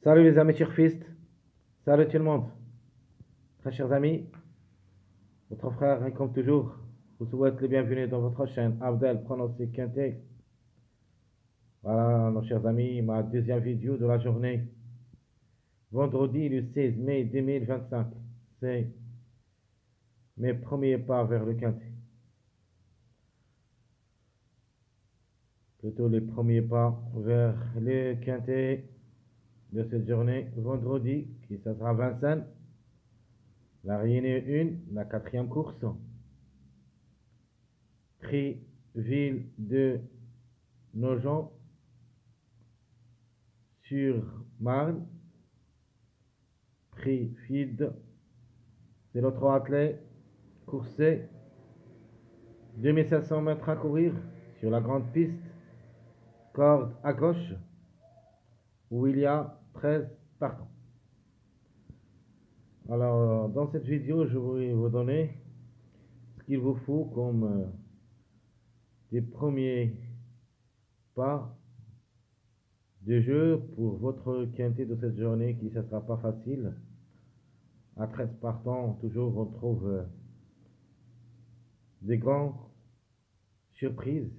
Salut les amis surfistes, salut tout le monde. Très chers amis, votre frère est comme toujours vous souhaite le bienvenu dans votre chaîne Abdel Pronostic Quintet. Voilà nos chers amis, ma deuxième vidéo de la journée, vendredi le 16 mai 2025. C'est mes premiers pas vers le Quintet. Plutôt les premiers pas vers le Quintet de cette journée, vendredi, qui sera Vincennes, la Réunion 1, la quatrième course. Prix Ville de Nogent sur Marne, prix Field, c'est l'autre athlète, coursé, 2500 mètres à courir sur la grande piste, corde à gauche, où il y a 13 partants. Alors, dans cette vidéo, je vais vous donner ce qu'il vous faut comme des premiers pas de jeu pour votre quintet de cette journée qui ne sera pas facile. À 13 partants, toujours on trouve des grandes surprises.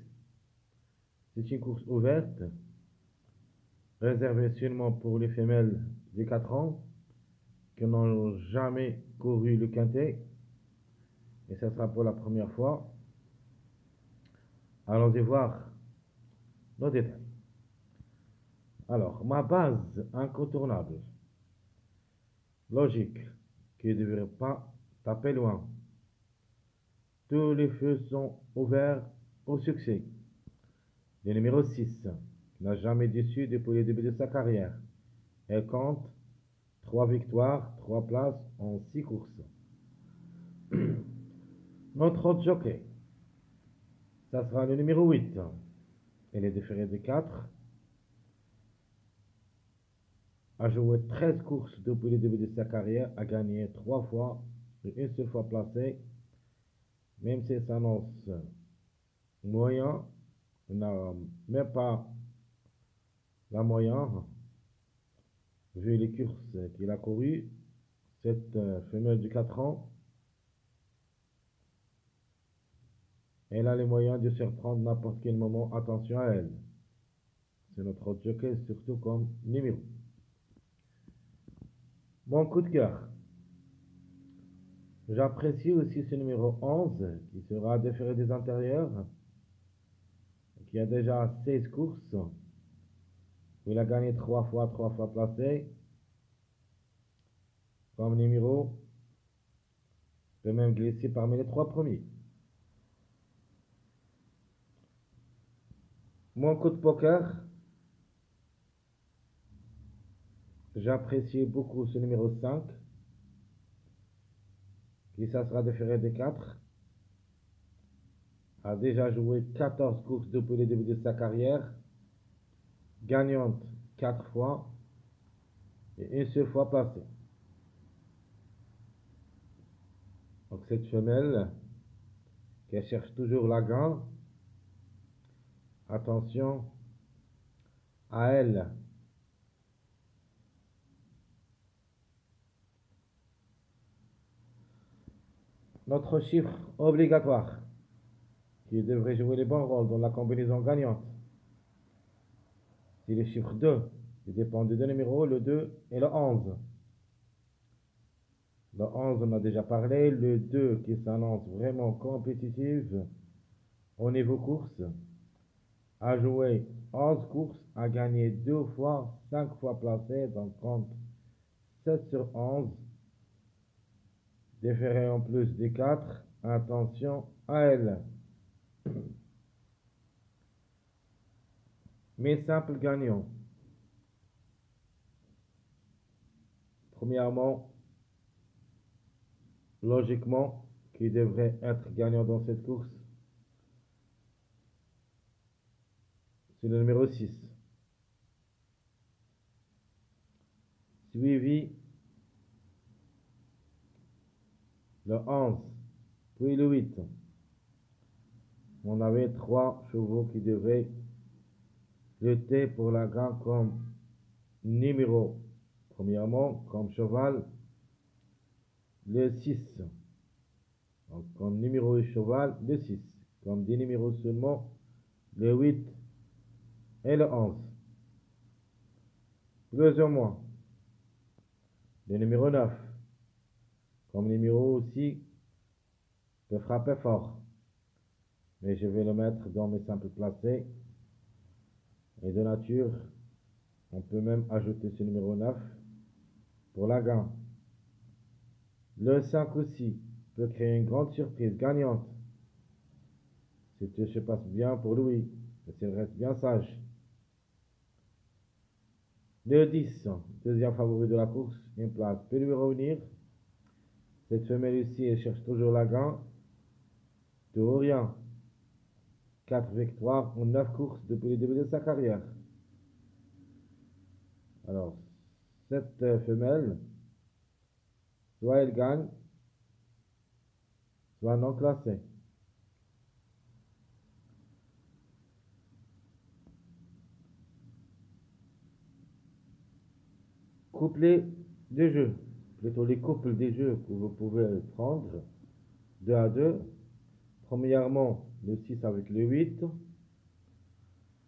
C'est une course ouverte, réservée seulement pour les femelles de 4 ans qui n'ont jamais couru le quintet. Et ce sera pour la première fois. Allons-y voir nos détails. Alors, ma base incontournable, logique, qui ne devrait pas taper loin. Tous les feux sont ouverts au succès. Le numéro 6 n'a jamais déçu depuis le début de sa carrière. Elle compte 3 victoires, 3 places en 6 courses. Notre autre jockey, ça sera le numéro 8. Elle est différée de 4. A joué 13 courses depuis le début de sa carrière, a gagné 3 fois et une seule fois placée. Même si ça s'annonce moyen, il n'a même pas la moyenne, vu les courses qu'il a courues. Cette femelle de 4 ans, elle a les moyens de surprendre n'importe quel moment. Attention à elle. C'est notre jockey, surtout comme numéro. Mon coup de cœur. J'apprécie aussi ce numéro 11, qui sera déféré des intérieurs, qui a déjà 16 courses. Il a gagné 3 fois placé. Comme numéro, peut même glisser parmi les 3 premiers. Mon coup de poker, j'apprécie beaucoup ce numéro 5, qui ça sera déféré des 4. A déjà joué 14 courses depuis le début de sa carrière, gagnante 4 fois et une seule fois placée. Donc cette femelle, qui cherche toujours la gagne, attention à elle. Notre chiffre obligatoire, qui devrait jouer les bons rôles dans la combinaison gagnante, c'est le chiffre 2, qui dépend des deux numéros, le 2 et le 11. Le 11, on a déjà parlé. Le 2 qui s'annonce vraiment compétitive au niveau course, a joué 11 courses, a gagné 2 fois, 5 fois placé, donc compte 7 sur 11. Déféré en plus des 4. Attention à elle. Mes simples gagnants. Premièrement, logiquement, qui devrait être gagnant dans cette course, c'est le numéro 6. Suivi le 11, puis le 8. On avait 3 chevaux qui devaient lutter pour la gagne comme numéro Premièrement, comme cheval, le 6. Donc, comme numéro de cheval, le 6. Comme des numéros seulement, le 8 et le 11. Deuxièmement, le numéro 9. Comme numéro aussi de frapper fort. Mais je vais le mettre dans mes simples placés. Et de nature, on peut même ajouter ce numéro 9 pour la gagne. Le 5 aussi peut créer une grande surprise gagnante. Si tout se passe bien pour lui, et s'il reste bien sage. Le 10, deuxième favori de la course, une place peut lui revenir. Cette femelle ici, elle cherche toujours la gagne. Tout ou rien. 4 victoires en 9 courses depuis le début de sa carrière. Alors, cette femelle, soit elle gagne, soit non classée. Couplet de jeux, plutôt les couples des jeux que vous pouvez prendre, 2 à 2. Premièrement, le 6 avec le 8.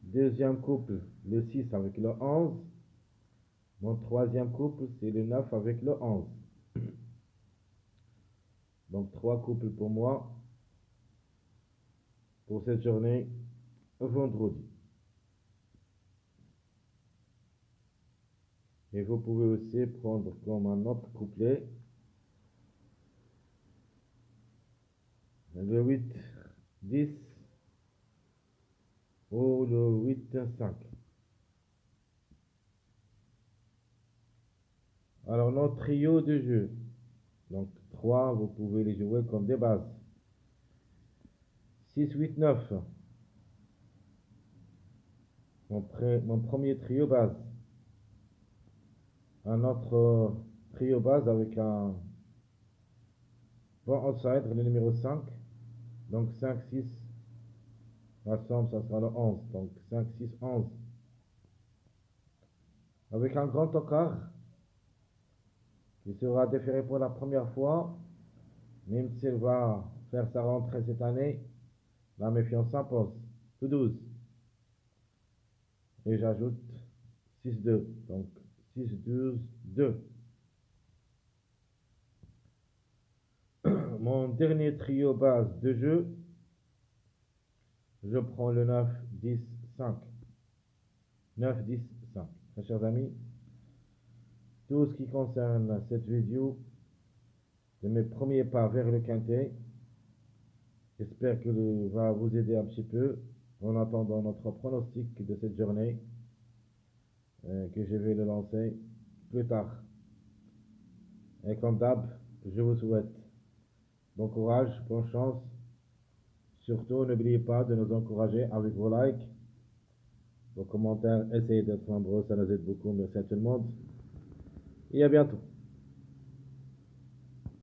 Deuxième couple, le 6 avec le 11. Mon troisième couple, c'est le 9 avec le 11. Donc 3 couples pour moi, pour cette journée, vendredi. Et vous pouvez aussi prendre comme un autre couplet le 8, 10 ou le 8, 5. Alors, notre trio de jeux. Donc, 3, vous pouvez les jouer comme des bases. 6, 8, 9. Mon premier trio base. Un autre trio base avec un bon outsider, le numéro 5. Donc, 5, 6. La somme, ça sera le 11. Donc, 5, 6, 11. Avec un grand tocard qui sera déféré pour la première fois, même s'il va faire sa rentrée cette année, la méfiance s'impose. Tout 12. Et j'ajoute 6, 2. Donc 6, 12, 2. Mon dernier trio base de jeu, je prends le 9, 10, 5. 9, 10, 5. Mes chers amis, tout ce qui concerne cette vidéo, de mes premiers pas vers le quintet, j'espère que va vous aider un petit peu en attendant notre pronostic de cette journée, que je vais le lancer plus tard. Et comme d'hab, je vous souhaite bon courage, bonne chance. Surtout, n'oubliez pas de nous encourager avec vos likes, vos commentaires. Essayez d'être nombreux, ça nous aide beaucoup. Merci à tout le monde et à bientôt.